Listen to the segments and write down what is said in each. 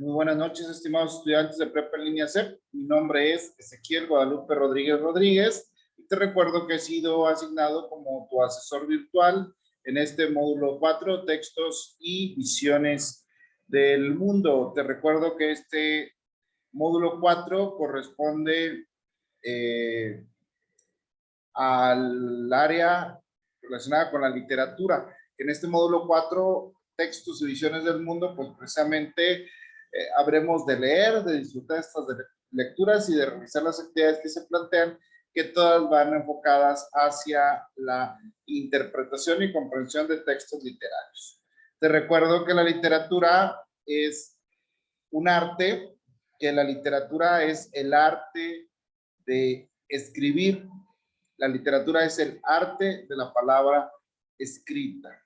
Muy buenas noches, estimados estudiantes de Prepa en Línea CEP. Mi nombre es Ezequiel Guadalupe Rodríguez Rodríguez y te recuerdo que he sido asignado como tu asesor virtual en este módulo 4, textos y visiones del mundo. Te recuerdo que este módulo 4 corresponde al área relacionada con la literatura. En este módulo 4, textos y visiones del mundo, pues precisamente habremos de leer, de disfrutar estas lecturas y de realizar las actividades que se plantean, que todas van enfocadas hacia la interpretación y comprensión de textos literarios. Te recuerdo que la literatura es un arte, que la literatura es el arte de escribir. La literatura es el arte de la palabra escrita.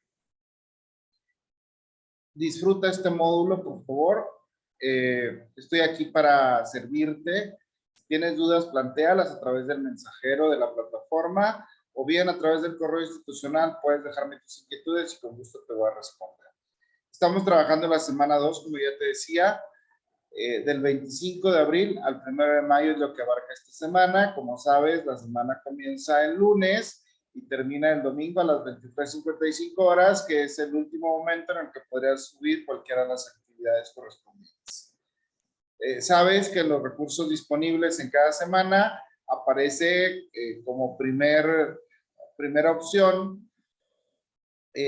Disfruta este módulo, por favor. Estoy aquí para servirte. Si tienes dudas, plantéalas a través del mensajero de la plataforma o bien a través del correo institucional. Puedes dejarme tus inquietudes y con gusto te voy a responder. Estamos trabajando la semana 2, como ya te decía, del 25 de abril al 1 de mayo es lo que abarca esta semana. Como sabes, la semana comienza el lunes y termina el domingo a las 23:55 horas, que es el último momento en el que podrías subir cualquiera de las actividades correspondientes. Sabes que los recursos disponibles en cada semana aparece como primera opción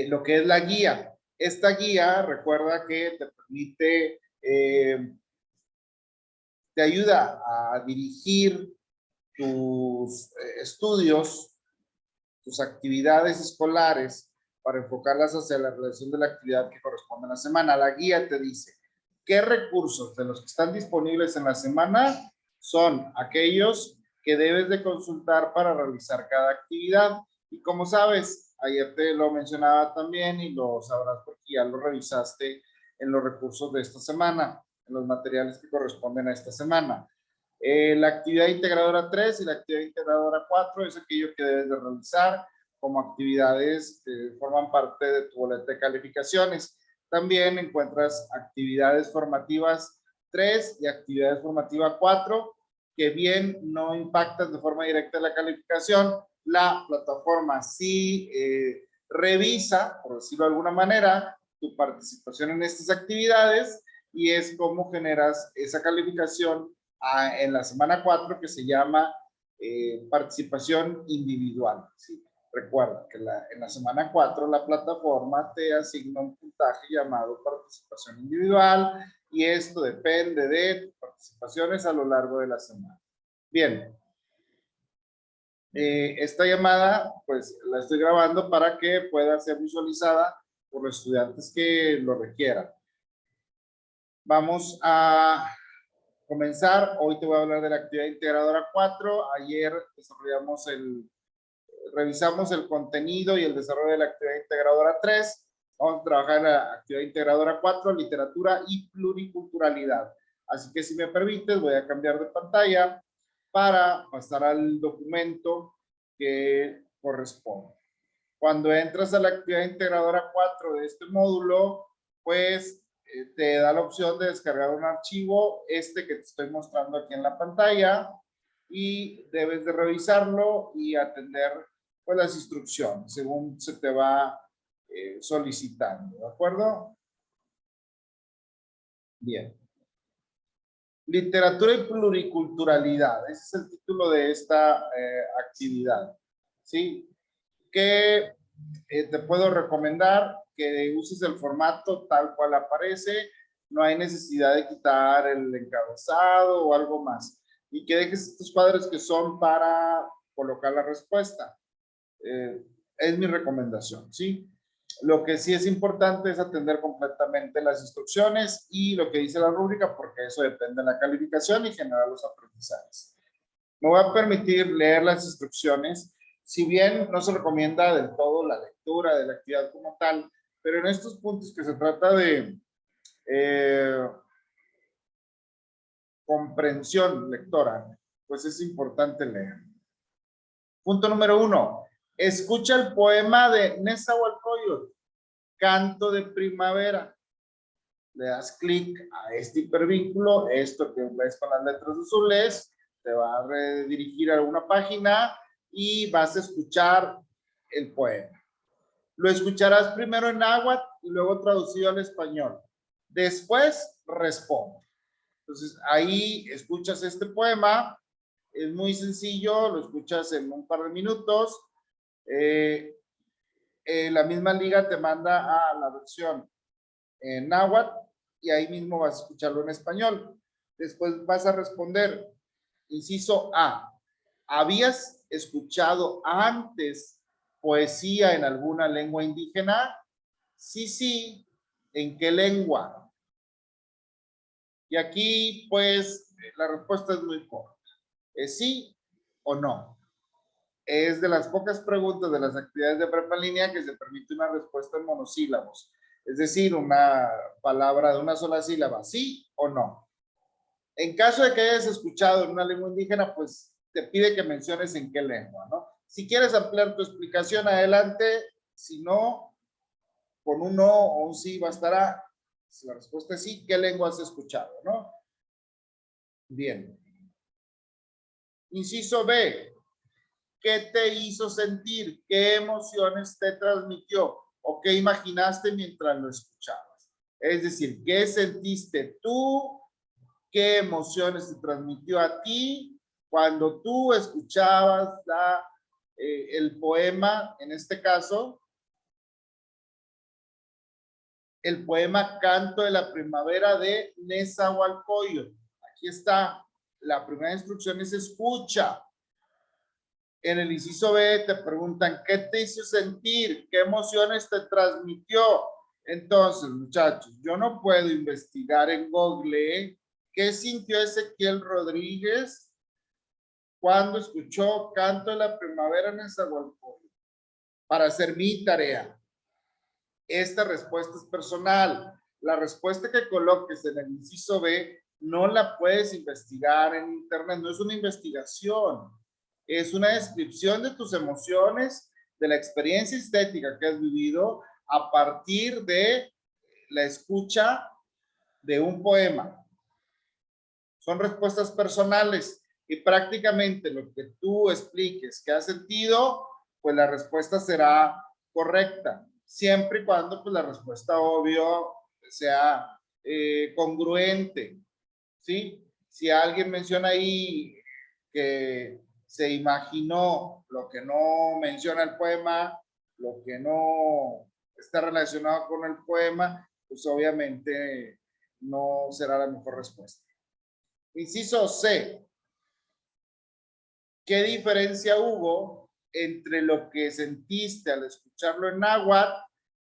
lo que es la guía. Esta guía, recuerda que te permite, te ayuda a dirigir tus estudios, tus actividades escolares para enfocarlas hacia la realización de la actividad que corresponde a la semana. La guía te dice qué recursos de los que están disponibles en la semana son aquellos que debes de consultar para realizar cada actividad. Y como sabes, ayer te lo mencionaba también y lo sabrás porque ya lo revisaste en los recursos de esta semana, en los materiales que corresponden a esta semana. La actividad integradora 3 y la actividad integradora 4 es aquello que debes de realizar como actividades que forman parte de tu boleta de calificaciones. También encuentras actividades formativas 3 y actividades formativas 4, que bien no impactan de forma directa la calificación. La plataforma sí revisa, por decirlo de alguna manera, tu participación en estas actividades y es cómo generas esa calificación en la semana 4, que se llama participación individual. ¿Sí? Recuerda que en la semana 4 la plataforma te asigna un puntaje llamado participación individual y esto depende de tus participaciones a lo largo de la semana. Bien. Esta llamada pues la estoy grabando para que pueda ser visualizada por los estudiantes que lo requieran. Vamos a comenzar. Hoy te voy a hablar de la actividad integradora 4. Ayer revisamos el contenido y el desarrollo de la actividad integradora 3. Vamos a trabajar en la actividad integradora 4, literatura y pluriculturalidad. Así que si me permites, voy a cambiar de pantalla para pasar al documento que corresponde. Cuando entras a la actividad integradora 4 de este módulo, pues te da la opción de descargar un archivo, que te estoy mostrando aquí en la pantalla, y debes de revisarlo y atender pues las instrucciones según se te va solicitando, ¿de acuerdo? Bien. Literatura y pluriculturalidad, ese es el título de esta actividad, ¿sí? Que te puedo recomendar que uses el formato tal cual aparece, no hay necesidad de quitar el encabezado o algo más, y que dejes estos cuadros que son para colocar la respuesta. Es mi recomendación, ¿sí? Lo que sí es importante es atender completamente las instrucciones y lo que dice la rúbrica, porque eso depende de la calificación y generar los aprendizajes. Me voy a permitir leer las instrucciones, si bien no se recomienda del todo la lectura de la actividad como tal, pero en estos puntos que se trata de comprensión lectora, pues es importante leer. Punto número 1. Escucha el poema de Nezahualcóyotl, Canto de Primavera. le das clic a este hipervínculo, esto que ves con las letras azules, te va a redirigir a una página y vas a escuchar el poema. Lo escucharás primero en náhuatl y luego traducido al español. Después responde. Entonces ahí escuchas este poema. Es muy sencillo, lo escuchas en un par de minutos. La misma liga te manda a la versión en náhuatl y ahí mismo vas a escucharlo en español. Después vas a responder, inciso A, ¿habías escuchado antes poesía en alguna lengua indígena? Sí, sí. ¿En qué lengua? Y aquí, pues, la respuesta es muy corta. ¿Es sí o no? Es de las pocas preguntas de las actividades de prepa en línea que se permite una respuesta en monosílabos. Es decir, una palabra de una sola sílaba, sí o no. En caso de que hayas escuchado en una lengua indígena, pues te pide que menciones en qué lengua, ¿no? Si quieres ampliar tu explicación, adelante. Si no, con un no o un sí bastará. Si la respuesta es sí, ¿qué lengua has escuchado, no? Bien. Inciso B. ¿Qué te hizo sentir? ¿Qué emociones te transmitió? ¿O qué imaginaste mientras lo escuchabas? Es decir, ¿qué sentiste tú? ¿Qué emociones te transmitió a ti cuando tú escuchabas el poema, en este caso, el poema Canto de la Primavera de Nezahualcóyotl? Aquí está. La primera instrucción es escucha. En el inciso B te preguntan, ¿qué te hizo sentir? ¿Qué emociones te transmitió? Entonces, muchachos, yo no puedo investigar en Google qué sintió Ezequiel Rodríguez cuando escuchó Canto de la Primavera en Nezahualcóyotl para hacer mi tarea. Esta respuesta es personal. La respuesta que coloques en el inciso B no la puedes investigar en internet, no es una investigación. Es una descripción de tus emociones, de la experiencia estética que has vivido a partir de la escucha de un poema. Son respuestas personales y prácticamente lo que tú expliques que has sentido, pues la respuesta será correcta, siempre y cuando pues la respuesta obvio sea congruente, ¿sí? Si alguien menciona ahí que se imaginó lo que no menciona el poema, lo que no está relacionado con el poema, pues obviamente no será la mejor respuesta. Inciso C. ¿Qué diferencia hubo entre lo que sentiste al escucharlo en náhuatl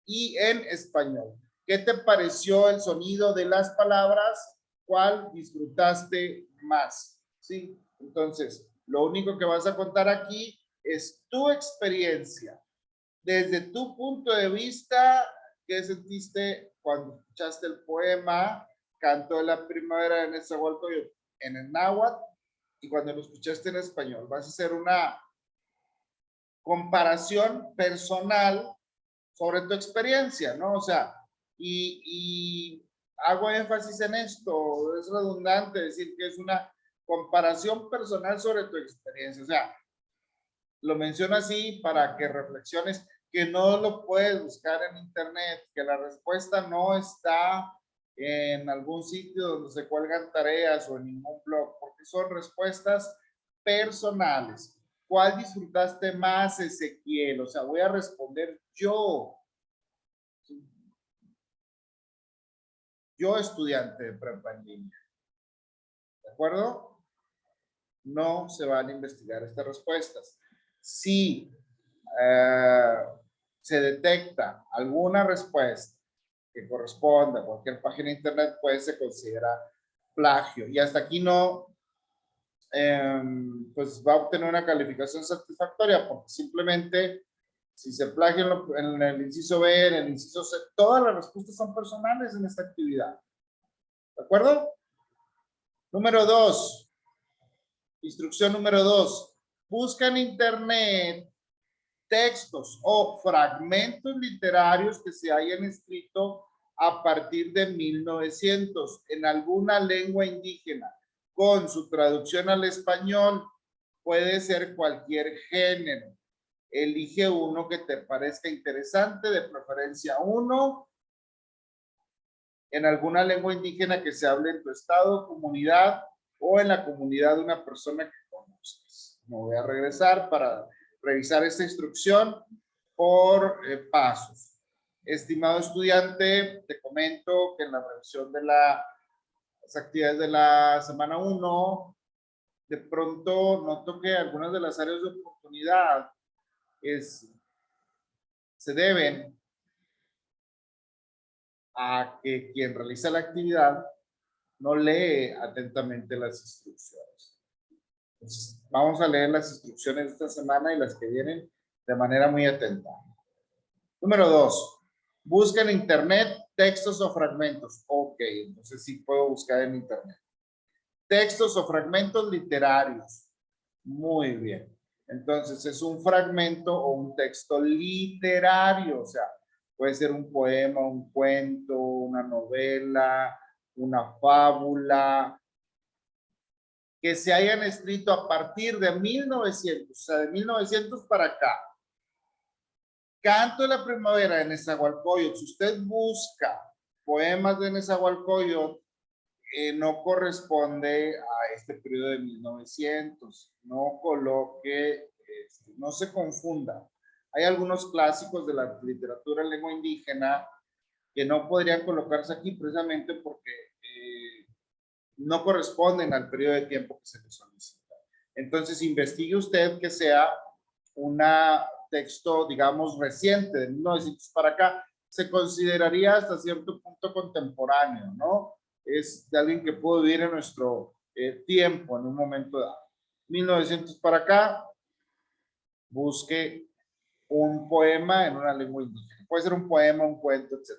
y en español? ¿Qué te pareció el sonido de las palabras? ¿Cuál disfrutaste más? ¿Sí? Entonces, lo único que vas a contar aquí es tu experiencia. Desde tu punto de vista, ¿qué sentiste cuando escuchaste el poema Canto de la Primavera de Nezahualcóyotl en el náhuatl y cuando lo escuchaste en español? Vas a hacer una comparación personal sobre tu experiencia, ¿no? O sea, y hago énfasis en esto, es redundante decir que es una comparación personal sobre tu experiencia. O sea, lo menciono así para que reflexiones que no lo puedes buscar en internet, que la respuesta no está en algún sitio donde se cuelgan tareas o en ningún blog, porque son respuestas personales. ¿Cuál disfrutaste más, Ezequiel? O sea, voy a responder yo. Yo, estudiante de prepa en línea. ¿De acuerdo? No se van a investigar estas respuestas. Si se detecta alguna respuesta que corresponda a cualquier página de internet, pues se considera plagio. Y hasta aquí no, pues va a obtener una calificación satisfactoria, porque simplemente si se plagia en el inciso B, en el inciso C, todas las respuestas son personales en esta actividad. ¿De acuerdo? Número 2. Instrucción número 2. Busca en internet textos o fragmentos literarios que se hayan escrito a partir de 1900 en alguna lengua indígena con su traducción al español. Puede ser cualquier género. Elige uno que te parezca interesante, de preferencia uno en alguna lengua indígena que se hable en tu estado, comunidad o en la comunidad de una persona que conozcas. Me voy a regresar para revisar esta instrucción por pasos. Estimado estudiante, te comento que en la revisión de las actividades de la semana 1, de pronto noto que algunas de las áreas de oportunidad se deben a que quien realiza la actividad no lee atentamente las instrucciones. Entonces, vamos a leer las instrucciones de esta semana y las que vienen de manera muy atenta. Número 2. Busca en internet textos o fragmentos. Ok, entonces sí puedo buscar en internet. Textos o fragmentos literarios. Muy bien. Entonces es un fragmento o un texto literario, o sea, puede ser un poema, un cuento, una novela, una fábula, que se hayan escrito a partir de 1900, o sea, de 1900 para acá. Canto de la primavera de Nezahualcóyotl. Si usted busca poemas de Nezahualcóyotl, no corresponde a este periodo de 1900. No coloque, no se confunda. Hay algunos clásicos de la literatura en lengua indígena que no podrían colocarse aquí precisamente porque no corresponden al periodo de tiempo que se les solicita. Entonces, investigue usted que sea un texto, digamos, reciente, de 1900 para acá. Se consideraría hasta cierto punto contemporáneo, ¿no? Es de alguien que pudo vivir en nuestro tiempo en un momento dado. 1900 para acá, busque un poema en una lengua indígena. Puede ser un poema, un cuento, etc.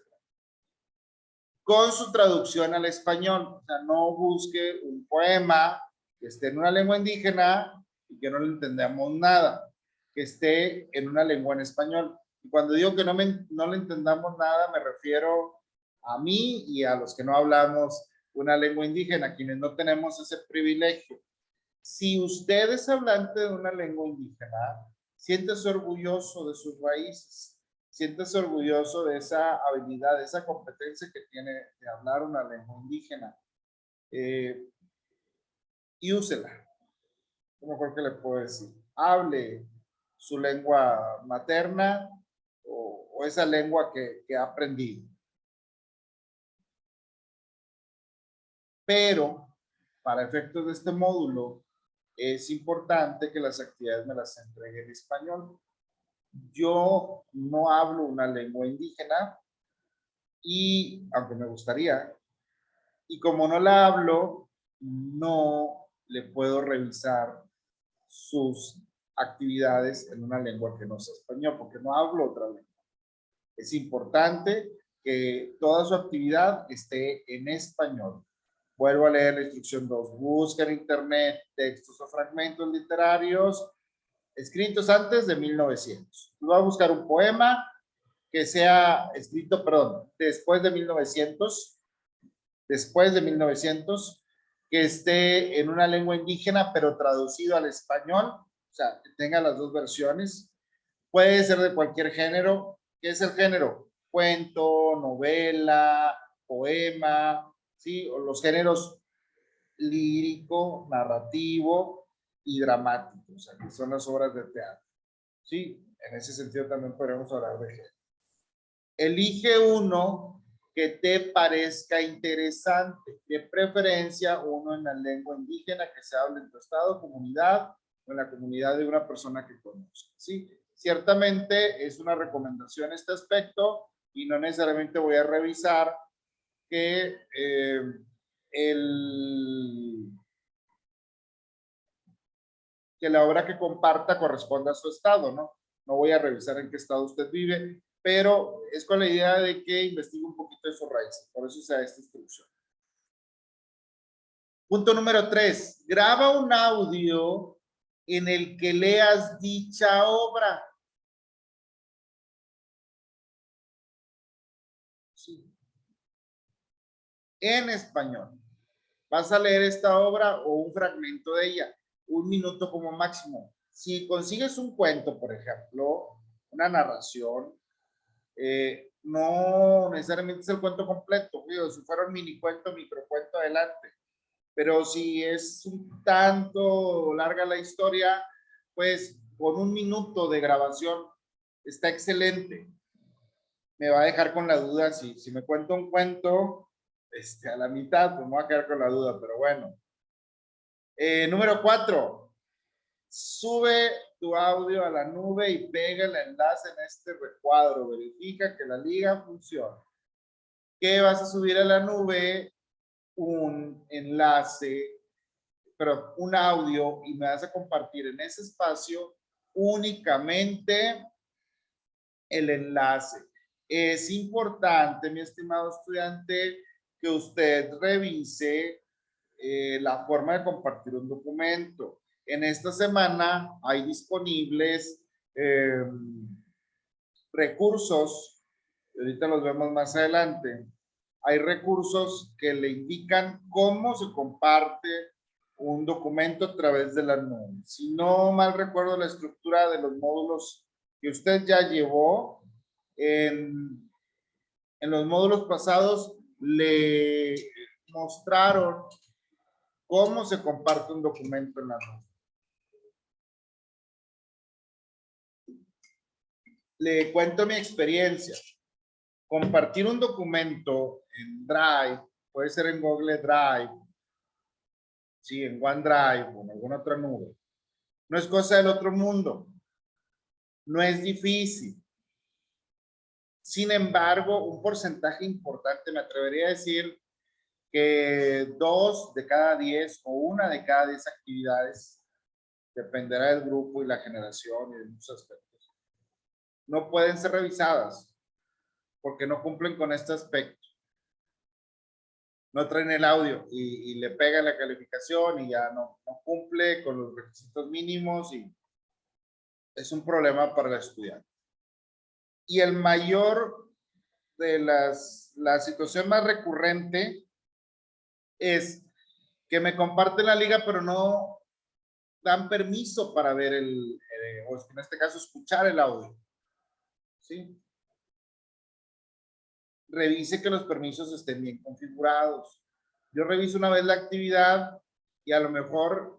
Con su traducción al español. O sea, no busque un poema que esté en una lengua indígena y que no le entendamos nada, que esté en una lengua en español. Y cuando digo que no le entendamos nada, me refiero a mí y a los que no hablamos una lengua indígena, quienes no tenemos ese privilegio. Si usted es hablante de una lengua indígena, siéntese orgulloso de sus raíces, siéntese orgulloso de esa habilidad, de esa competencia que tiene de hablar una lengua indígena. Y úsela. Lo mejor que le puedo decir. Hable su lengua materna o esa lengua que ha aprendido. Pero, para efectos de este módulo, es importante que las actividades me las entregue en español. Yo no hablo una lengua indígena y, aunque me gustaría, y como no la hablo, no le puedo revisar sus actividades en una lengua que no sea español, porque no hablo otra lengua. Es importante que toda su actividad esté en español. Vuelvo a leer la instrucción 2. Busca en internet textos o fragmentos literarios escritos antes de 1900. Voy a buscar un poema que sea escrito, perdón, después de 1900, que esté en una lengua indígena, pero traducido al español, o sea, que tenga las dos versiones. Puede ser de cualquier género. ¿Qué es el género? Cuento, novela, poema, ¿sí? O los géneros lírico, narrativo y dramático, o sea, que son las obras de teatro. Sí, en ese sentido también podríamos hablar de género. Elige uno que te parezca interesante, de preferencia uno en la lengua indígena que se hable en tu estado, comunidad o en la comunidad de una persona que conozcas. ¿Sí? Ciertamente es una recomendación este aspecto y no necesariamente voy a revisar que que la obra que comparta corresponda a su estado, ¿no? No voy a revisar en qué estado usted vive, pero es con la idea de que investigue un poquito de sus raíces. Por eso se da esta instrucción. Punto número 3. Graba un audio en el que leas dicha obra. Sí. en español. Vas a leer esta obra o un fragmento de ella, 1 minuto como máximo. Si consigues un cuento, por ejemplo, una narración, no necesariamente es el cuento completo, si fuera un mini cuento, microcuento, adelante. Pero si es un tanto larga la historia, pues con 1 minuto de grabación está excelente. Me va a dejar con la duda si me cuento un cuento a la mitad, pues me voy a quedar con la duda, pero bueno. Número 4. Sube tu audio a la nube y pega el enlace en este recuadro. Verifica que la liga funciona. ¿Qué vas a subir a la nube? Un enlace, pero un audio, y me vas a compartir en ese espacio únicamente el enlace. Es importante, mi estimado estudiante, que usted revise la forma de compartir un documento. En esta semana hay disponibles recursos, ahorita los vemos más adelante. Hay recursos que le indican cómo se comparte un documento a través de la nube. Si no mal recuerdo la estructura de los módulos que usted ya llevó, en los módulos pasados le mostraron cómo se comparte un documento en la nube. Le cuento mi experiencia. Compartir un documento en Drive, puede ser en Google Drive, sí, en OneDrive o en alguna otra nube, no es cosa del otro mundo. No es difícil. Sin embargo, un porcentaje importante, me atrevería a decir que 2 de cada 10 o 1 de cada 10 actividades, dependerá del grupo y la generación y de muchos aspectos, no pueden ser revisadas porque no cumplen con este aspecto. No traen el audio y le pegan la calificación y ya no cumple con los requisitos mínimos y es un problema para el estudiante. Y el mayor de la situación más recurrente es que me comparten la liga, pero no dan permiso para ver o en este caso escuchar el audio. ¿Sí? Revise que los permisos estén bien configurados. Yo reviso una vez la actividad y a lo mejor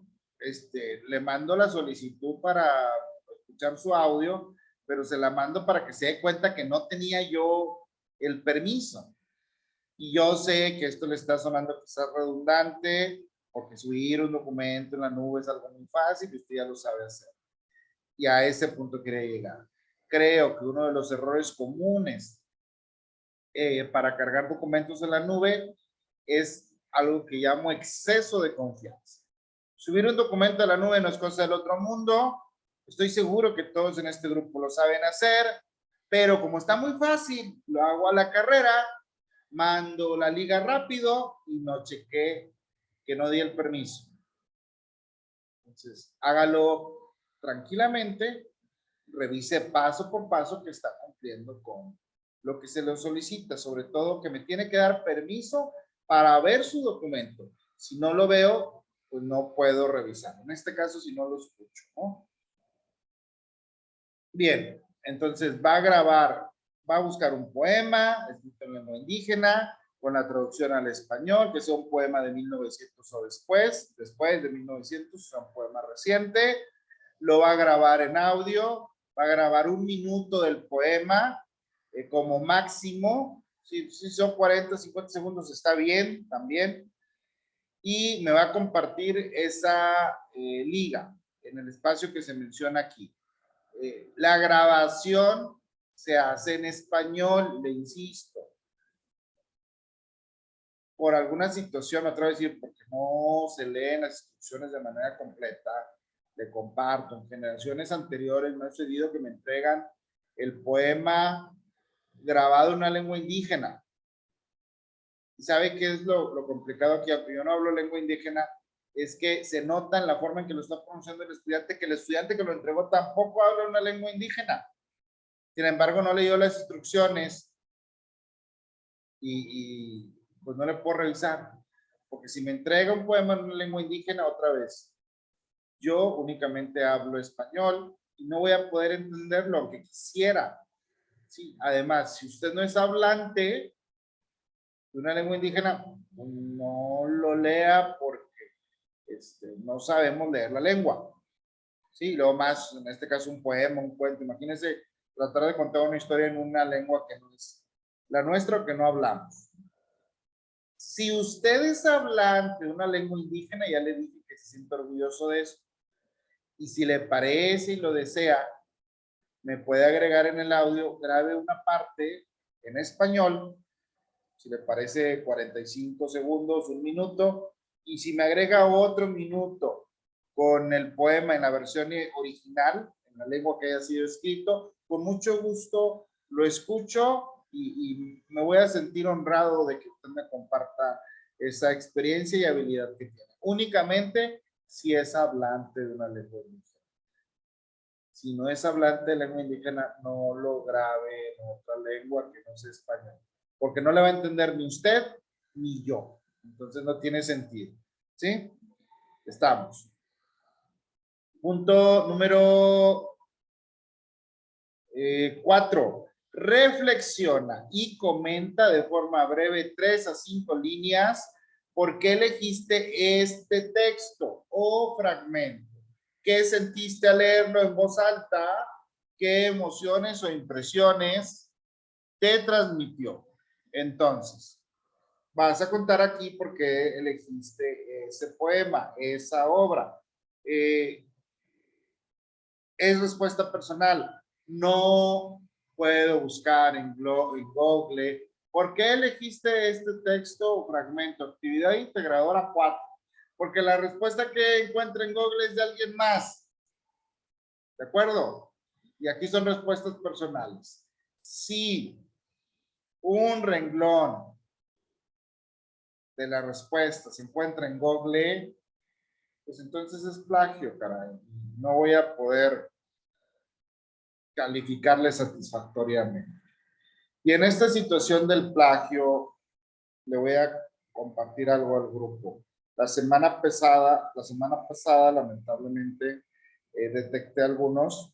le mando la solicitud para escuchar su audio, pero se la mando para que se dé cuenta que no tenía yo el permiso. Y yo sé que esto le está sonando quizás redundante, porque subir un documento en la nube es algo muy fácil y usted ya lo sabe hacer. Y a ese punto quería llegar. Creo que uno de los errores comunes para cargar documentos en la nube es algo que llamo exceso de confianza. Subir un documento a la nube no es cosa del otro mundo. Estoy seguro que todos en este grupo lo saben hacer, pero como está muy fácil, lo hago a la carrera, mando la liga rápido y no chequé que no di el permiso. Entonces, hágalo tranquilamente, revise paso por paso que está cumpliendo con lo que se le solicita, sobre todo que me tiene que dar permiso para ver su documento. Si no lo veo, pues no puedo revisar. En este caso, si no lo escucho, ¿no? Bien, entonces va a grabar, va a buscar un poema escrito en lengua indígena, con la traducción al español, que sea un poema de 1900 o después de 1900, sea un poema reciente. Lo va a grabar en audio, va a grabar 1 minuto del poema como máximo. Si son 40, 50 segundos está bien también. Y me va a compartir esa liga en el espacio que se menciona aquí. La grabación se hace en español, le insisto. Por alguna situación, otra vez decir, porque no se leen las instrucciones de manera completa, le comparto. En generaciones anteriores me ha sucedido que me entregan el poema grabado en una lengua indígena. ¿Y sabe qué es lo complicado aquí? Aunque yo no hablo lengua indígena, es que se nota en la forma en que lo está pronunciando el estudiante que lo entregó tampoco habla una lengua indígena. Sin embargo, no leyó las instrucciones y pues no le puedo revisar. Porque si me entrega un poema en una lengua indígena, otra vez, yo únicamente hablo español y no voy a poder entenderlo aunque quisiera. Sí, además, si usted no es hablante de una lengua indígena, no lo lea porque no sabemos leer la lengua. Sí, luego más, en este caso, un poema, un cuento. Imagínense tratar de contar una historia en una lengua que no es la nuestra o que no hablamos. Si usted es hablante de una lengua indígena, ya le dije que se siente orgulloso de eso. Y si le parece y lo desea, me puede agregar en el audio, grabe una parte en español, si le parece 45 segundos, un minuto, y si me agrega otro minuto con el poema en la versión original, en la lengua que haya sido escrito, con mucho gusto lo escucho y me voy a sentir honrado de que usted me comparta esa experiencia y habilidad que tiene. Únicamente si es hablante de una lengua indígena. Si no es hablante de lengua indígena, no lo grabe en otra lengua que no sea español, porque no le va a entender ni usted ni yo. Entonces no tiene sentido. ¿Sí? Estamos. Punto número 4. Reflexiona y comenta de forma breve 3 a 5 líneas por qué elegiste este texto o fragmento. ¿Qué sentiste al leerlo en voz alta? ¿Qué emociones o impresiones te transmitió? Entonces, vas a contar aquí por qué elegiste ese poema, esa obra. Es respuesta personal. No puedo buscar en Google. ¿Por qué elegiste este texto o fragmento? Actividad integradora 4. Porque la respuesta que encuentra en Google es de alguien más. ¿De acuerdo? Y aquí son respuestas personales. Si un renglón de la respuesta se encuentra en Google, pues entonces es plagio, caray. No voy a poder calificarle satisfactoriamente. Y en esta situación del plagio, le voy a compartir algo al grupo. La semana pasada, lamentablemente, detecté algunos.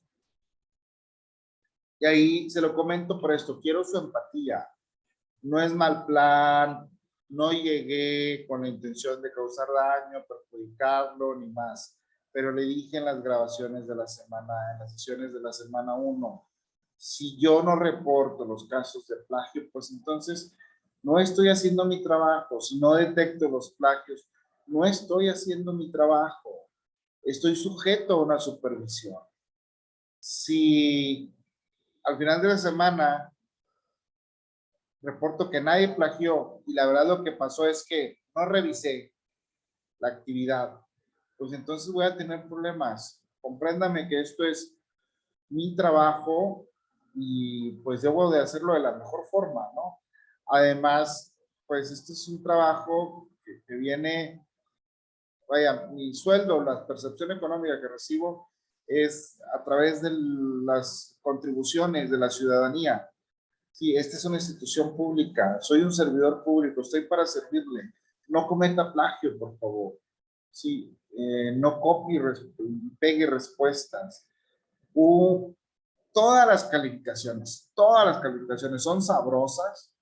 Y ahí se lo comento por esto. Quiero su empatía. No es mal plan. No llegué con la intención de causar daño, perjudicarlo, ni más. Pero le dije en las grabaciones de la semana, en las sesiones de la semana 1, si yo no reporto los casos de plagio, pues entonces no estoy haciendo mi trabajo. Si no detecto los plagios, no estoy haciendo mi trabajo. Estoy sujeto a una supervisión. Si al final de la semana reporto que nadie plagió y la verdad lo que pasó es que no revisé la actividad, pues entonces voy a tener problemas. Compréndame que esto es mi trabajo y pues debo de hacerlo de la mejor forma, ¿no? Además, pues este es un trabajo que viene, vaya, mi sueldo, la percepción económica que recibo es a través de las contribuciones de la ciudadanía. Sí, esta es una institución pública, soy un servidor público, estoy para servirle. No cometa plagio, por favor. Sí, no copie y pegue respuestas. Todas las calificaciones son sabrosas,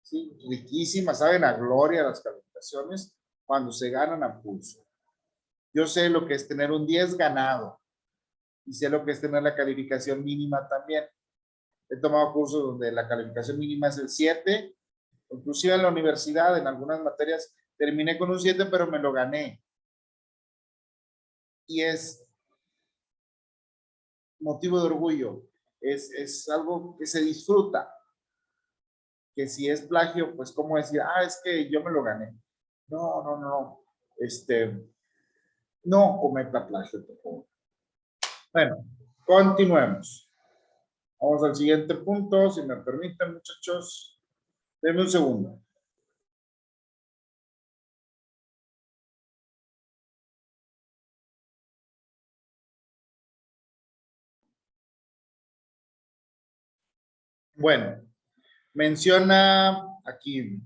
¿sí? Riquísimas, saben a gloria las calificaciones cuando se ganan a pulso. Yo sé lo que es tener un 10 ganado y sé lo que es tener la calificación mínima también. He tomado cursos donde la calificación mínima es el 7, inclusive en la universidad, en algunas materias, terminé con un 7, pero me lo gané. Y es motivo de orgullo, es algo que se disfruta. Que si es plagio, pues cómo decir, es que yo me lo gané. No, no, no, no cometa plagio, por favor. Bueno, continuemos. Vamos al siguiente punto, si me permiten, muchachos. Denme un segundo. Bueno, menciona aquí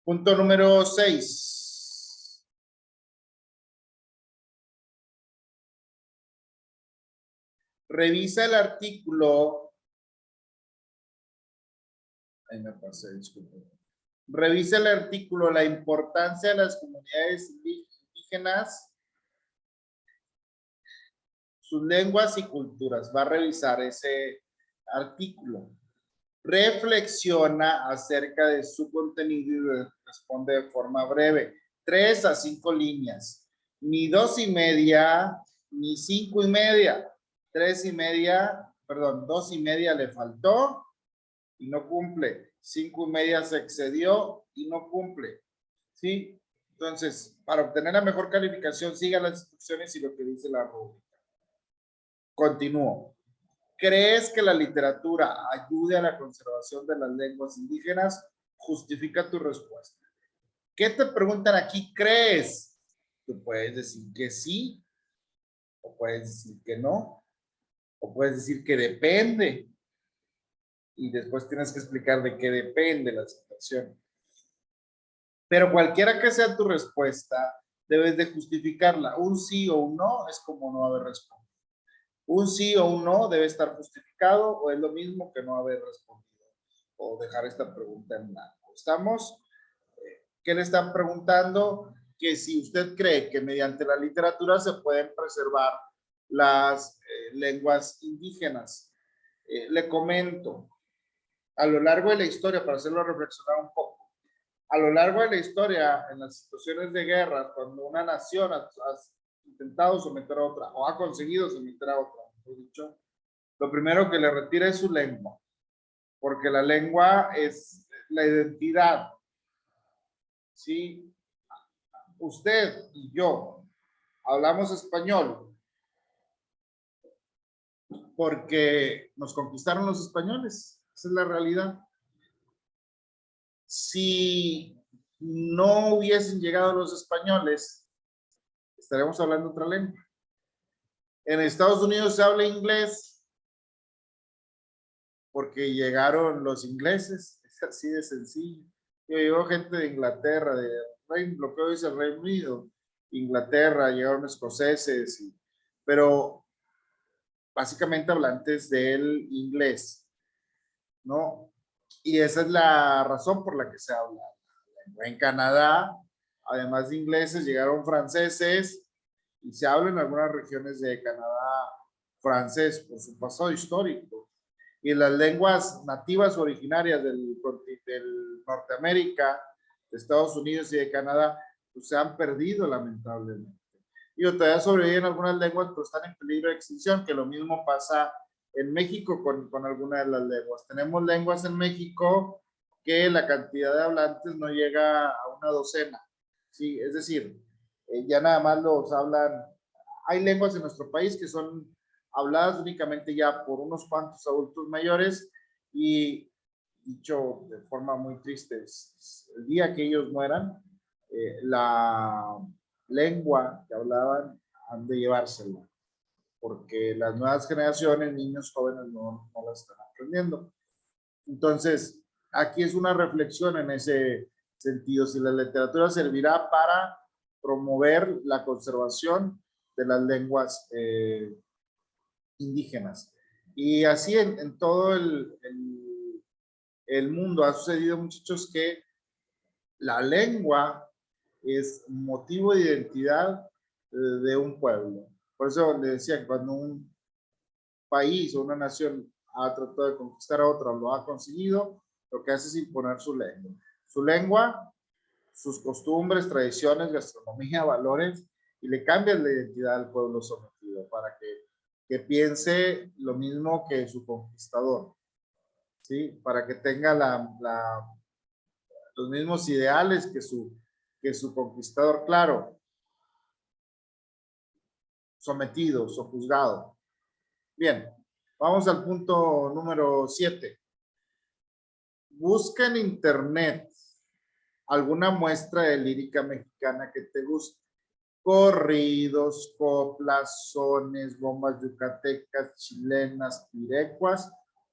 Punto número 6. Revisa el artículo. Ahí me pasé, disculpe. Revisa el artículo La importancia de las comunidades indígenas, sus lenguas y culturas. Va a revisar ese artículo. Reflexiona acerca de su contenido y responde de forma breve. 3 a 5 líneas. Ni 2:30, ni 5:30. 3:30, perdón, 2:30 le faltó y no cumple. 5:30 se excedió y no cumple. ¿Sí? Entonces, para obtener la mejor calificación, siga las instrucciones y lo que dice la rúbrica. Continúo. ¿Crees que la literatura ayude a la conservación de las lenguas indígenas? Justifica tu respuesta. ¿Qué te preguntan aquí? ¿Crees? Tú puedes decir que sí, o puedes decir que no, o puedes decir que depende. Y después tienes que explicar de qué depende la situación. Pero cualquiera que sea tu respuesta, debes de justificarla. Un sí o un no es como no haber respondido. Un sí o un no debe estar justificado o es lo mismo que no haber respondido o dejar esta pregunta en blanco. ¿Estamos? ¿Qué le están preguntando? Que si usted cree que mediante la literatura se pueden preservar las lenguas indígenas. Le comento, a lo largo de la historia, para hacerlo reflexionar un poco, a lo largo de la historia, en las situaciones de guerra, cuando una nación ha intentado someter a otra o ha conseguido someter a otra, mejor dicho, lo primero que le retira es su lengua, porque la lengua es la identidad. ¿Sí? Usted y yo hablamos español porque nos conquistaron los españoles. Esa es la realidad. Si no hubiesen llegado los españoles, estaremos hablando otra lengua. En Estados Unidos se habla inglés porque llegaron los ingleses. Es así de sencillo. Llegó gente de Inglaterra, lo que hoy es el Reino Unido, Inglaterra, llegaron escoceses, pero básicamente hablantes del inglés, ¿no? Y esa es la razón por la que se habla. En Canadá, además de ingleses, llegaron franceses y se habla en algunas regiones de Canadá francés por su pasado histórico. Y las lenguas nativas originarias del Norteamérica, de Estados Unidos y de Canadá, pues se han perdido lamentablemente. Y todavía sobreviven algunas lenguas, pero están en peligro de extinción, que lo mismo pasa en México con algunas de las lenguas. Tenemos lenguas en México que la cantidad de hablantes no llega a una docena. Sí, es decir, ya nada más los hablan. Hay lenguas en nuestro país que son habladas únicamente ya por unos cuantos adultos mayores y, dicho de forma muy triste, el día que ellos mueran, la lengua que hablaban han de llevársela, porque las nuevas generaciones, niños jóvenes, no la están aprendiendo. Entonces, aquí es una reflexión en ese sentido, si la literatura servirá para promover la conservación de las lenguas indígenas. Y así en todo el mundo ha sucedido, muchachos, que la lengua es motivo de identidad de un pueblo. Por eso le decía que cuando un país o una nación ha tratado de conquistar a otra, lo ha conseguido, lo que hace es imponer su lengua. Su lengua, sus costumbres, tradiciones, gastronomía, valores, y le cambian la identidad al pueblo sometido para que piense lo mismo que su conquistador, ¿sí? Para que tenga los mismos ideales que su conquistador, claro, sometidos o juzgados. Bien, vamos al punto número 7. Busca en internet alguna muestra de lírica mexicana que te guste. Corridos, coplas, sones, bombas yucatecas, chilenas, pirecuas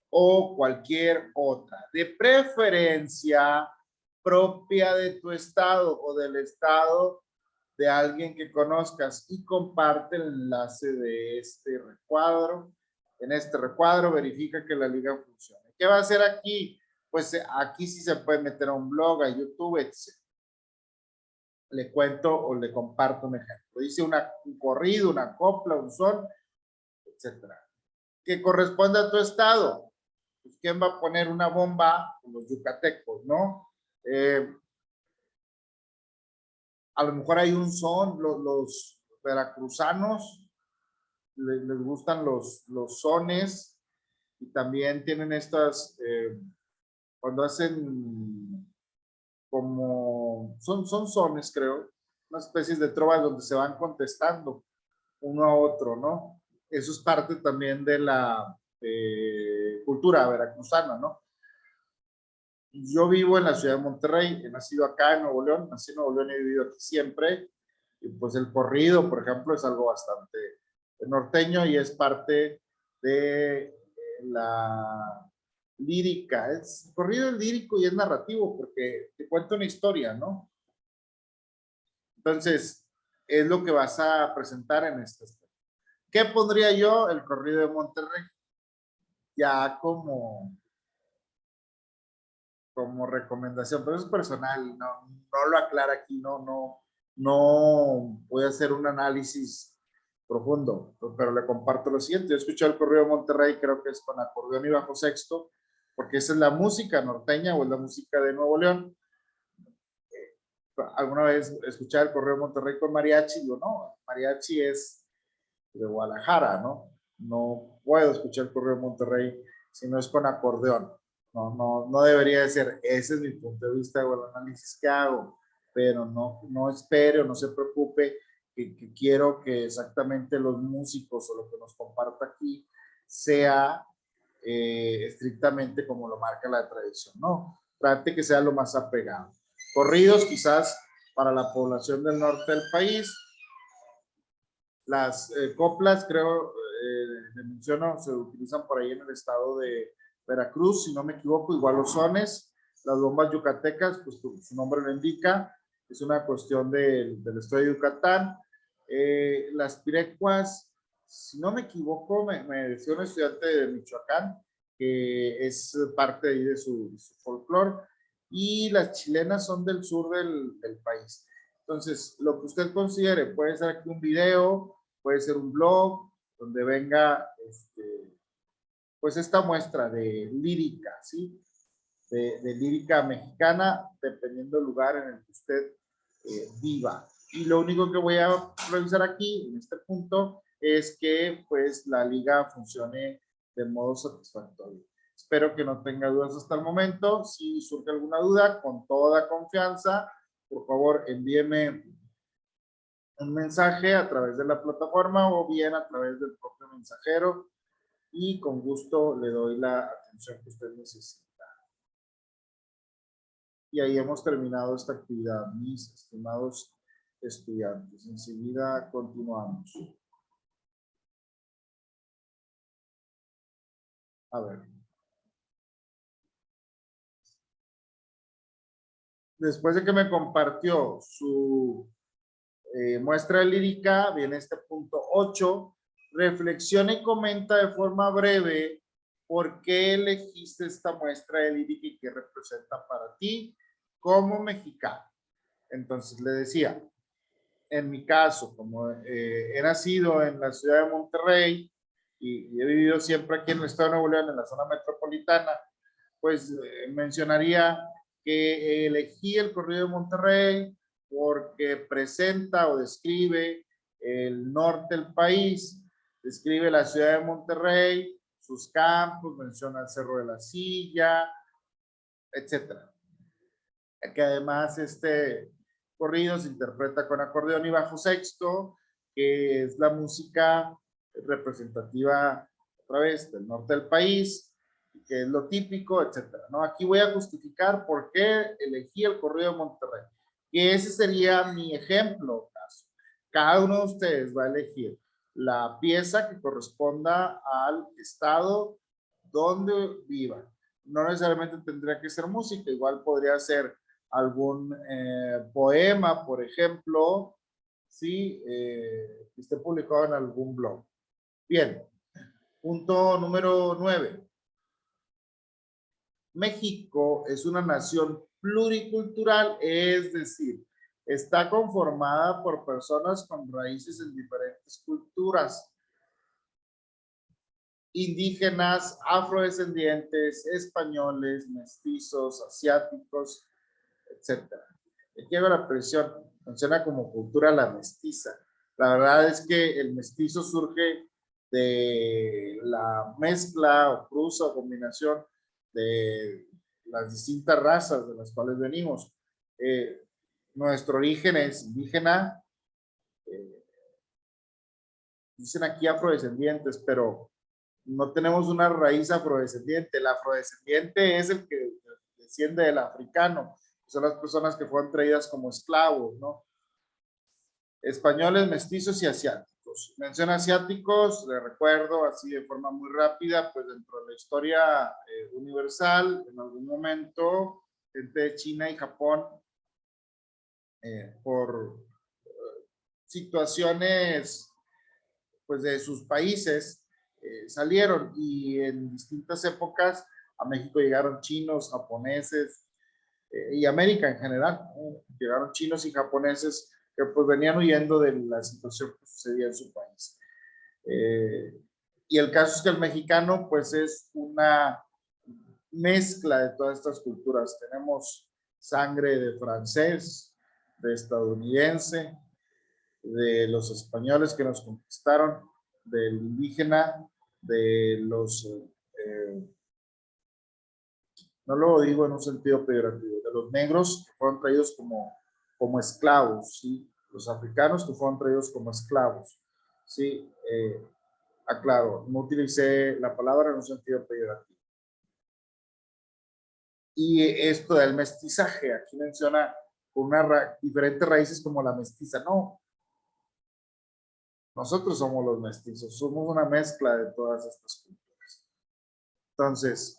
o cualquier otra. De preferencia, propia de tu estado o del estado de alguien que conozcas y comparte el enlace de este recuadro. En este recuadro verifica que la liga funcione. ¿Qué va a hacer aquí? Pues aquí sí se puede meter a un blog, a YouTube, etc. Le cuento o le comparto un ejemplo. Dice un corrido, una copla, un son, etcétera. Que corresponde a tu estado. Pues, ¿quién va a poner una bomba? Los yucatecos, ¿no? A lo mejor hay un son, los veracruzanos les gustan los sones y también tienen estas, cuando hacen como, son sones, creo, unas especies de trovas donde se van contestando uno a otro, ¿no? Eso es parte también de la cultura veracruzana, ¿no? Yo vivo en la ciudad de Monterrey, he nacido acá en Nuevo León, nací en Nuevo León y he vivido aquí siempre, y pues el corrido, por ejemplo, es algo bastante norteño y es parte de la lírica. El corrido es lírico y es narrativo porque te cuenta una historia, ¿no? Entonces, es lo que vas a presentar en este aspecto. ¿Qué pondría yo? El corrido de Monterrey. Ya como recomendación, pero es personal, no lo aclara aquí, no voy a hacer un análisis profundo, pero le comparto lo siguiente. Yo escuché el corrido de Monterrey, creo que es con acordeón y bajo sexto, porque esa es la música norteña o es la música de Nuevo León. Alguna vez escuché el corrido de Monterrey con mariachi, yo no, mariachi es de Guadalajara, ¿no? No puedo escuchar el corrido de Monterrey si no es con acordeón. No debería de ser. Ese es mi punto de vista o el análisis que hago, pero no espere o no se preocupe que quiero que exactamente los músicos o lo que nos comparta aquí sea estrictamente como lo marca la tradición, ¿no? Trate que sea lo más apegado. Corridos quizás para la población del norte del país. Las coplas, creo, le menciono, se utilizan por ahí en el estado de Veracruz, si no me equivoco, igual los sones, las bombas yucatecas, pues su nombre lo indica, es una cuestión del estado de Yucatán. Las pirecuas, si no me equivoco, me decía un estudiante de Michoacán, que es parte ahí de su folclore, y las chilenas son del sur del país. Entonces, lo que usted considere, puede ser aquí un video, puede ser un blog, donde venga pues esta muestra de lírica, ¿sí? De lírica mexicana, dependiendo del lugar en el que usted viva. Y lo único que voy a revisar aquí, en este punto, es que pues la liga funcione de modo satisfactorio. Espero que no tenga dudas hasta el momento. Si surge alguna duda, con toda confianza, por favor envíeme un mensaje a través de la plataforma o bien a través del propio mensajero y con gusto le doy la atención que usted necesita. Y ahí hemos terminado esta actividad, mis estimados estudiantes. Enseguida continuamos. A ver. Después de que me compartió su muestra lírica, viene este punto 8. Reflexiona y comenta de forma breve por qué elegiste esta muestra de lírica y qué representa para ti como mexicano. Entonces le decía, en mi caso, como he nacido en la ciudad de Monterrey y he vivido siempre aquí en el estado de Nuevo León, en la zona metropolitana, pues mencionaría que elegí el corrido de Monterrey porque presenta o describe el norte del país, describe la ciudad de Monterrey, sus campos, menciona el Cerro de la Silla, etcétera. Que además este corrido se interpreta con acordeón y bajo sexto, que es la música representativa otra vez del norte del país, que es lo típico, etcétera, ¿no? Aquí voy a justificar por qué elegí el corrido de Monterrey, que ese sería mi ejemplo. Cada uno de ustedes va a elegir la pieza que corresponda al estado donde viva. No necesariamente tendría que ser música, igual podría ser algún poema, por ejemplo, ¿sí? Que esté publicado en algún blog. Bien, punto número 9. México es una nación pluricultural, es decir, está conformada por personas con raíces en diferentes culturas, indígenas, afrodescendientes, españoles, mestizos, asiáticos, etcétera. Aquí hago la presión, funciona como cultura la mestiza. La verdad es que el mestizo surge de la mezcla o cruza o combinación de las distintas razas de las cuales venimos. Nuestro origen es indígena, eh, dicen aquí afrodescendientes, pero no tenemos una raíz afrodescendiente. El afrodescendiente es el que desciende del africano. Son las personas que fueron traídas como esclavos, ¿no? Españoles, mestizos y asiáticos. Menciona asiáticos, le recuerdo así de forma muy rápida, pues dentro de la historia universal, en algún momento, gente de China y Japón, por situaciones pues de sus países, salieron y en distintas épocas a México llegaron chinos, japoneses y América en general. Llegaron chinos y japoneses que pues venían huyendo de la situación que sucedía en su país. Y el caso es que el mexicano pues es una mezcla de todas estas culturas. Tenemos sangre de francés, de estadounidense, de los españoles que nos conquistaron, del indígena, de los, no lo digo en un sentido peyorativo, de los negros que fueron traídos como esclavos, ¿sí? Los africanos que fueron traídos como esclavos, ¿sí? Aclaro, no utilicé la palabra en un sentido peyorativo. Y esto del mestizaje, aquí menciona diferentes raíces como la mestiza, no, nosotros somos los mestizos, somos una mezcla de todas estas culturas. Entonces,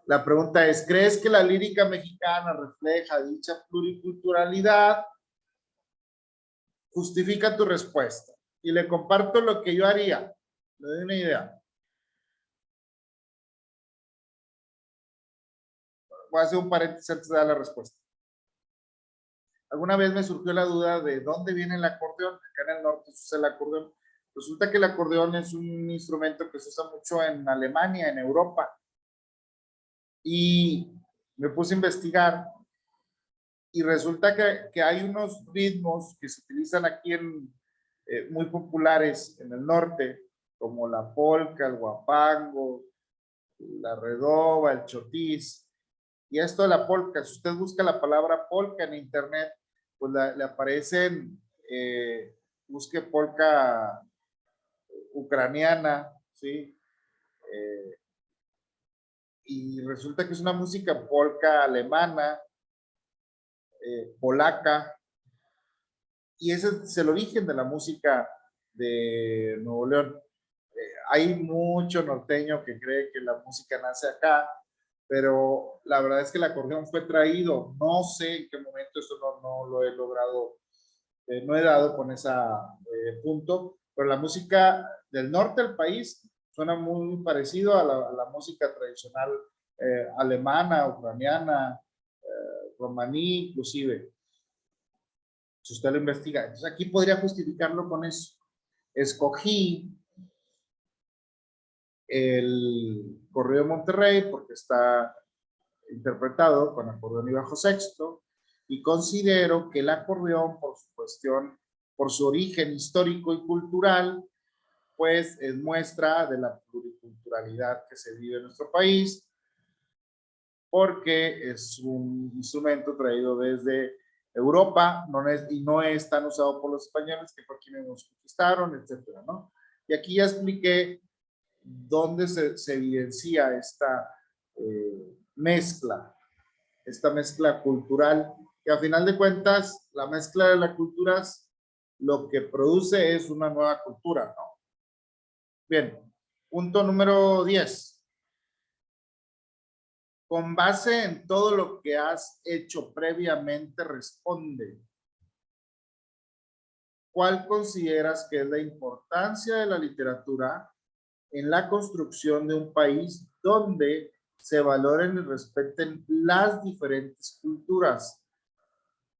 la pregunta es, ¿crees que la lírica mexicana refleja dicha pluriculturalidad? Justifica tu respuesta. Y le comparto lo que yo haría. Le doy una idea. Voy a hacer un paréntesis antes de dar la respuesta. Alguna vez me surgió la duda de dónde viene el acordeón. Acá en el norte se usa el acordeón. Resulta que el acordeón es un instrumento que se usa mucho en Alemania, en Europa. Y me puse a investigar y resulta que hay unos ritmos que se utilizan aquí muy populares en el norte, como la polca, el guapango, la redoba, el chotis. Y esto de la polca, si usted busca la palabra polca en internet, pues le aparecen, busque polca ucraniana, ¿sí? Y resulta que es una música polca alemana, polaca, y ese es el origen de la música de Nuevo León. Hay mucho norteño que cree que la música nace acá, pero la verdad es que el acordeón fue traído, no sé en qué momento, eso no lo he logrado, no he dado con ese punto, pero la música del norte del país suena muy parecido a la música tradicional alemana, ucraniana, romaní, inclusive, si usted lo investiga. Entonces aquí podría justificarlo con eso. Escogí el Corrido de Monterrey porque está interpretado con acordeón y bajo sexto, y considero que el acordeón, por su cuestión, por su origen histórico y cultural, pues es muestra de la pluriculturalidad que se vive en nuestro país, porque es un instrumento traído desde Europa, y no es tan usado por los españoles, que fue quienes nos conquistaron, etcétera, ¿no? Y aquí ya expliqué dónde se evidencia mezcla, esta mezcla cultural, que a final de cuentas, la mezcla de las culturas lo que produce es una nueva cultura, ¿no? Bien, punto número 10. Con base en todo lo que has hecho previamente, responde. ¿Cuál consideras que es la importancia de la literatura en la construcción de un país donde se valoren y respeten las diferentes culturas?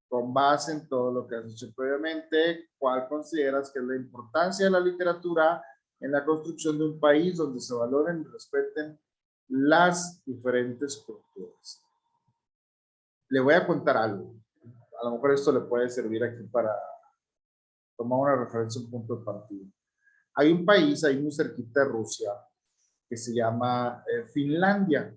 Con base en todo lo que has hecho previamente, ¿cuál consideras que es la importancia de la literatura en la construcción de un país donde se valoren y respeten las diferentes culturas? Le voy a contar algo. A lo mejor esto le puede servir aquí para tomar una referencia, un punto de partida. Hay un país ahí muy cerquita de Rusia que se llama Finlandia.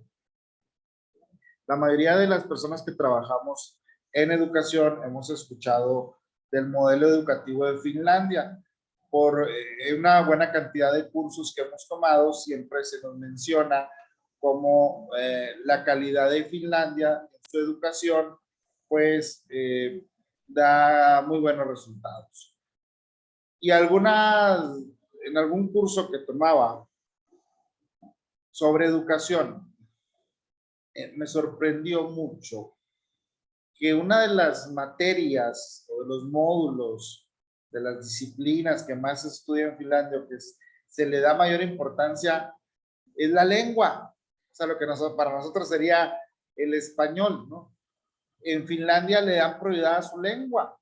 La mayoría de las personas que trabajamos en educación hemos escuchado del modelo educativo de Finlandia. Por una buena cantidad de cursos que hemos tomado, siempre se nos menciona como la calidad de Finlandia en su educación, pues da muy buenos resultados. Y en algún curso que tomaba sobre educación, me sorprendió mucho que una de las materias o de los módulos de las disciplinas que más se estudia en Finlandia o que se le da mayor importancia es la lengua. O sea, lo que para nosotros sería el español, ¿no? En Finlandia le dan prioridad a su lengua.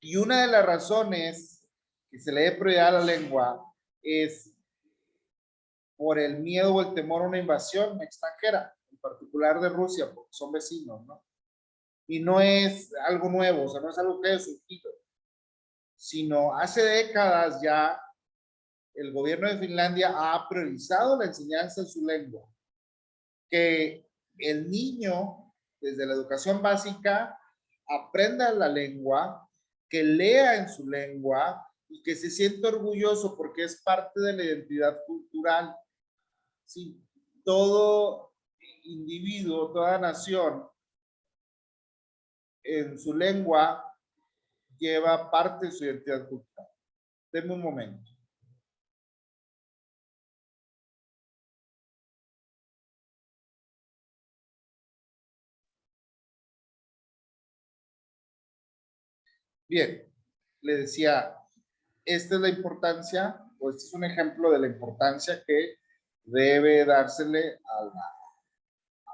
Y una de las razones que se le dé prioridad a la lengua es por el miedo o el temor a una invasión extranjera, en particular de Rusia, porque son vecinos, ¿no? Y no es algo nuevo, o sea, no es algo que haya surgido, sino hace décadas ya el gobierno de Finlandia ha priorizado la enseñanza en su lengua. Que el niño, desde la educación básica, aprenda la lengua, que lea en su lengua y que se sienta orgulloso porque es parte de la identidad cultural. Sí, todo individuo, toda nación en su lengua lleva parte de su identidad cultural. Denme un momento. Bien, le decía, esta es la importancia, o este es un ejemplo de la importancia que debe dársele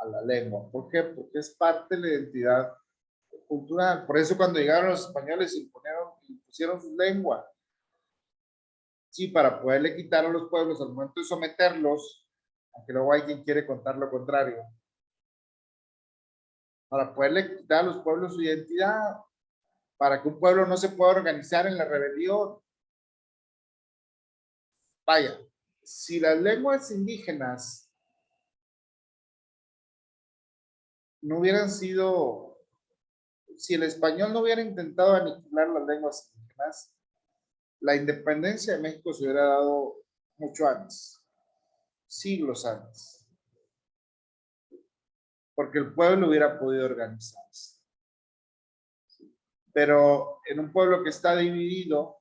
a la lengua. ¿Por qué? Porque es parte de la identidad cultural. Por eso cuando llegaron los españoles impusieron su lengua. Sí, para poderle quitar a los pueblos al momento de someterlos, aunque luego hay quien quiere contar lo contrario, para poderle quitar a los pueblos su identidad, para que un pueblo no se pueda organizar en la rebelión. Vaya, si las lenguas indígenas no hubieran sido, si el español no hubiera intentado aniquilar las lenguas indígenas, la independencia de México se hubiera dado mucho antes, siglos antes, porque el pueblo hubiera podido organizarse. Pero en un pueblo que está dividido,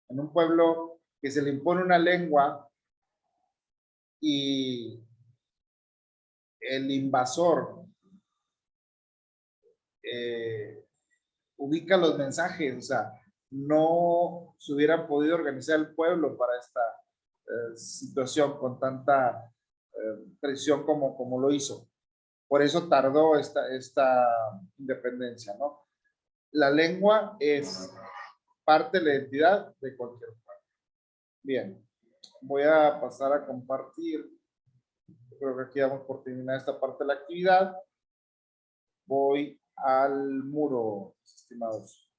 en un pueblo que se le impone una lengua y el invasor ubica los mensajes, o sea, no se hubiera podido organizar el pueblo para esta situación con tanta presión como lo hizo. Por eso tardó esta independencia, ¿no? La lengua es parte de la identidad de cualquier pueblo. Bien, voy a pasar a compartir. Creo que aquí damos por terminar esta parte de la actividad. Voy al muro, estimados.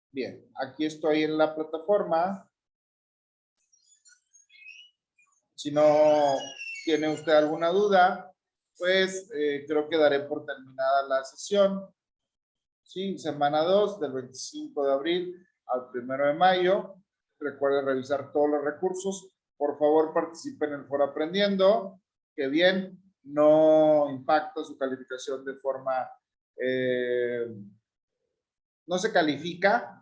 Bien, aquí estoy en la plataforma. Si no tiene usted alguna duda, pues creo que daré por terminada la sesión. Sí, semana 2 del 25 de abril al 1 de mayo. Recuerde revisar todos los recursos. Por favor, participe en el foro aprendiendo, que bien no impacta su calificación de forma, no se califica,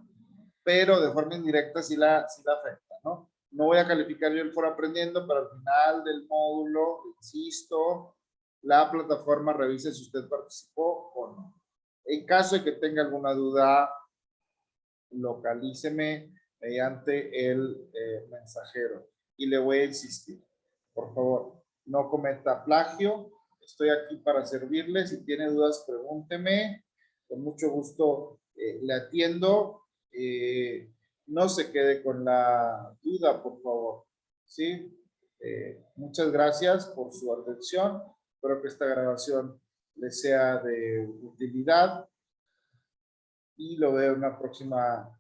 pero de forma indirecta sí la afecta, ¿no? No voy a calificar yo el foro aprendiendo, pero al final del módulo, insisto, la plataforma revise si usted participó o no. En caso de que tenga alguna duda, localíceme mediante el mensajero y le voy a insistir. Por favor, no cometa plagio. Estoy aquí para servirle. Si tiene dudas, pregúnteme. Con mucho gusto le atiendo. No se quede con la duda, por favor. ¿Sí? Muchas gracias por su atención. Espero que esta grabación le sea de utilidad y lo veo en una próxima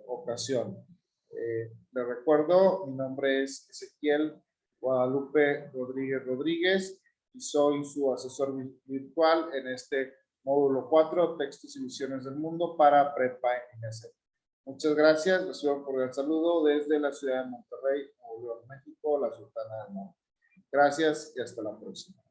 ocasión. Le recuerdo, mi nombre es Ezequiel Guadalupe Rodríguez Rodríguez y soy su asesor virtual en este módulo 4, Textos y Visiones del Mundo para Prepa en INESEP. Muchas gracias, recibo un cordial saludo desde la ciudad de Monterrey, Nuevo León, México, la Sultana del Norte. Gracias y hasta la próxima.